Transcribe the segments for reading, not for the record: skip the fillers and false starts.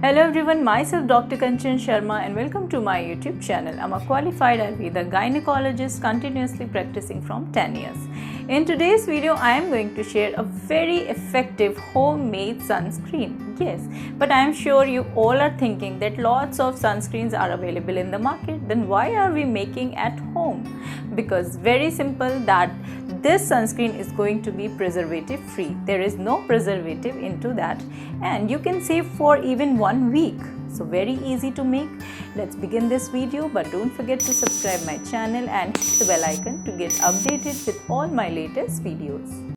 Hello everyone, myself Dr. Kanchan Sharma and welcome to my YouTube channel. I'm a qualified Ayurveda gynecologist continuously practicing from 10 years. In today's video, I am going to share a very effective homemade sunscreen. Yes, but I am sure you all are thinking that lots of sunscreens are available in the market. Then why are we making at home? Because very simple that this sunscreen is going to be preservative free. There is no preservative into that and you can save for even 1 week. So very easy to make. Let's begin this video, but don't forget to subscribe my channel and hit the bell icon to get updated with all my latest videos.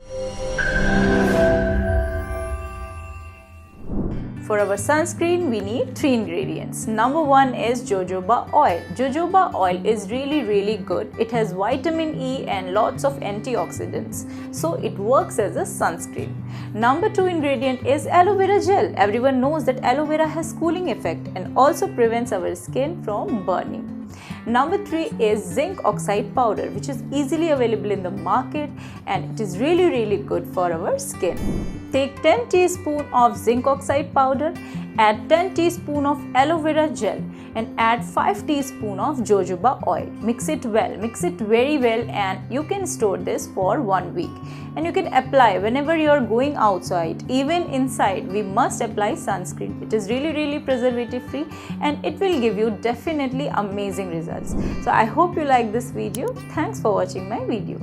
For our sunscreen, we need 3 ingredients. Number 1 is jojoba oil. Jojoba oil is really good. It has vitamin E and lots of antioxidants. So it works as a sunscreen. Number 2 ingredient is aloe vera gel. Everyone knows that aloe vera has cooling effect and also prevents our skin from burning. Number 3 is zinc oxide powder, which is easily available in the market and it is really good for our skin. Take 10 teaspoons of zinc oxide powder, add 10 teaspoons of aloe vera gel and add 5 teaspoons of jojoba oil. Mix it well, mix it very well, and you can store this for 1 week. And you can apply whenever you are going outside. Even inside, we must apply sunscreen. It is really preservative free and it will give you definitely amazing results. So I hope you like this video. Thanks for watching my video.